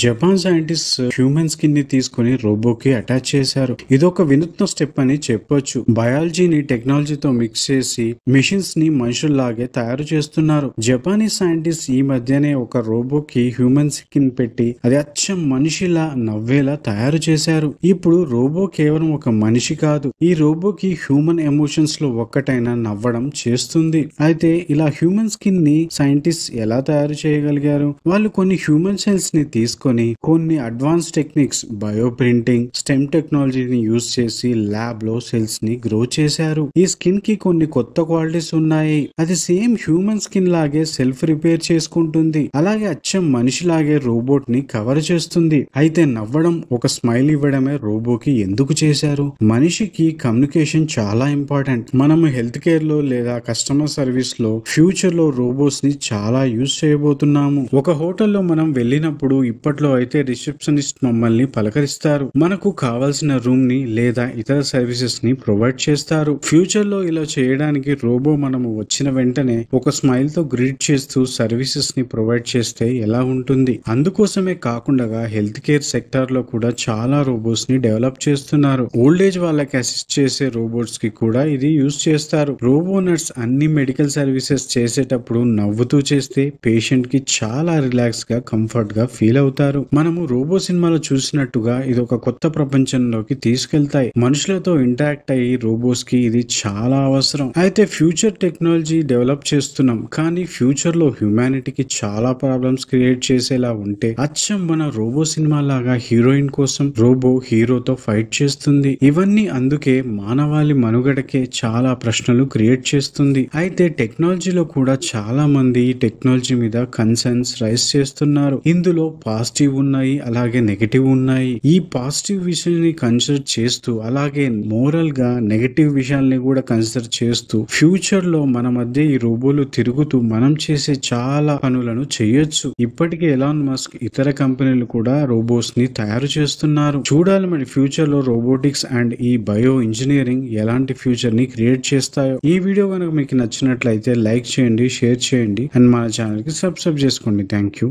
Japan scientist human skin ని తీసుకుని రోబోకి attach చేశారు. ఇదొక వినూత్న స్టెప్ అని చెప్పొచ్చు. బయాలజీని టెక్నాలజీతో మిక్స్ చేసి మిషన్స్ ని మనుషుల్లాగే తయారు చేస్తున్నారు. జపానీస్ సైంటిస్ట్ ఈ మధ్యనే ఒక రోబోకి హ్యూమన్ స్కిన్ పెట్టి అది అచ్చం మనిషిలా నవ్వేలా తయారు చేశారు. ఇప్పుడు రోబో కేవలం ఒక మనిషి కాదు, ఈ రోబోకి హ్యూమన్ ఎమోషన్స్ లో ఒక్కటైనా నవ్వడం చేస్తుంది. అయితే ఇలా హ్యూమన్ స్కిన్ ని సైంటిస్ట్ ఎలా తయారు చేయగలిగారు? వాళ్ళు కొన్ని హ్యూమన్ సెల్స్ ని తీసుకొని కొన్ని advance techniques, bio printing, stem టెక్నాలజీని యూజ్ చేసి ల్యాబ్ లో సెల్స్ ని గ్రో చేశారు. ఈ స్కిన్ కి కొన్ని కొత్త క్వాలిటీస్ ఉన్నాయి. అది సేమ్ హ్యూమన్ స్కిన్ లాగే సెల్ఫ్ రిపేర్ చేసుకుంటుంది. అలాగే అచ్చం మనిషిలాగే రోబోట్ ని కవర్ చేస్తుంది. అయితే నవ్వడం, ఒక స్మైల్ ఇవ్వడమే రోబోకి ఎందుకు చేశారు? మనిషికి కమ్యూనికేషన్ చాలా ఇంపార్టెంట్. మనము హెల్త్ కేర్ లో లేదా కస్టమర్ సర్వీస్ లో ఫ్యూచర్ లో రోబోట్స్ ని చాలా యూజ్ చేయబోతున్నాము. ఒక హోటల్లో మనం వెళ్ళినప్పుడు ఇప్పట్లో అయితే రిసెప్షనిస్ట్ మమ్మల్ని పలకరిస్తారు, మనకు కావాల్సిన రూమ్ ని లేదా ఇతర సర్వీసెస్ ని ప్రొవైడ్ చేస్తారు. ఫ్యూచర్ లో ఇలా చేయడానికి రోబో మనము వచ్చిన వెంటనే ఒక స్మైల్ తో గ్రీట్ చేస్తూ సర్వీసెస్ ని ప్రొవైడ్ చేస్తే ఎలా ఉంటుంది? అందుకోసమే కాకుండా హెల్త్ కేర్ సెక్టార్ లో కూడా చాలా రోబోట్స్ ని డెవలప్ చేస్తున్నారు. ఓల్డ్ ఏజ్ వాళ్ళకి అసిస్ట్ చేసే రోబోట్స్ కి కూడా ఇది యూజ్ చేస్తారు. రోబో నర్స్ అన్ని మెడికల్ సర్వీసెస్ చేసేటప్పుడు నవ్వుతూ చేస్తే పేషెంట్ కి చాలా రిలాక్స్ గా, కంఫర్ట్ గా ఫీల్ అవుతారు. మనము రోబో సినిమాలో చూసినట్టుగా ఇది ఒక కొత్త ప్రపంచంలోకి తీసుకెళ్తాయి. మనుషులతో ఇంటరాక్ట్ అయ్యి రోబోట్స్ కి ఇది చాలా అవసరం. అయితే ఫ్యూచర్ టెక్నాలజీ డెవలప్ చేస్తున్నాం, కానీ ఫ్యూచర్ లో హ్యూమానిటీకి చాలా ప్రాబ్లమ్స్ క్రియేట్ చేసేలా ఉంటే అచ్చం మన రోబో సినిమా లాగా హీరోయిన్ కోసం రోబో హీరోతో ఫైట్ చేస్తుంది. ఇవన్నీ అందుకే మానవాళి మనుగడకే చాలా ప్రశ్నలు క్రియేట్ చేస్తుంది. అయితే టెక్నాలజీలో కూడా చాలా మంది ఈ టెక్నాలజీ మీద కన్సర్న్స్ రైజ్ చేస్తున్నారు. ఇందులో పాజిటివ్ ఉన్నాయి, అలాగే నెగటివ్ ఉన్నాయి. ఈ పాజిటివ్ విషయాన్ని కన్సిడర్ చేస్తూ అలాగే మోరల్ గా నెగటివ్ విషయాల్ని కూడా కన్సిడర్ చేస్తూ ఫ్యూచర్ లో మన మధ్య ఈ రోబోలు తిరుగుతూ మనం చేసే చాలా పనులను చేయొచ్చు. ఇప్పటికే ఎలాన్ మస్క్ ఇతర కంపెనీలు కూడా రోబోట్స్ ని తయారు చేస్తున్నారు. చూడాలి మరి ఫ్యూచర్ లో రోబోటిక్స్ అండ్ ఈ బయో ఇంజనీరింగ్ ఎలాంటి ఫ్యూచర్ ని క్రియేట్ చేస్తాయో. ఈ వీడియో కనుక మీకు నచ్చినట్లయితే లైక్ చేయండి, షేర్ చేయండి అండ్ మన ఛానల్ కి సబ్స్క్రైబ్ చేసుకోండి. Thank you.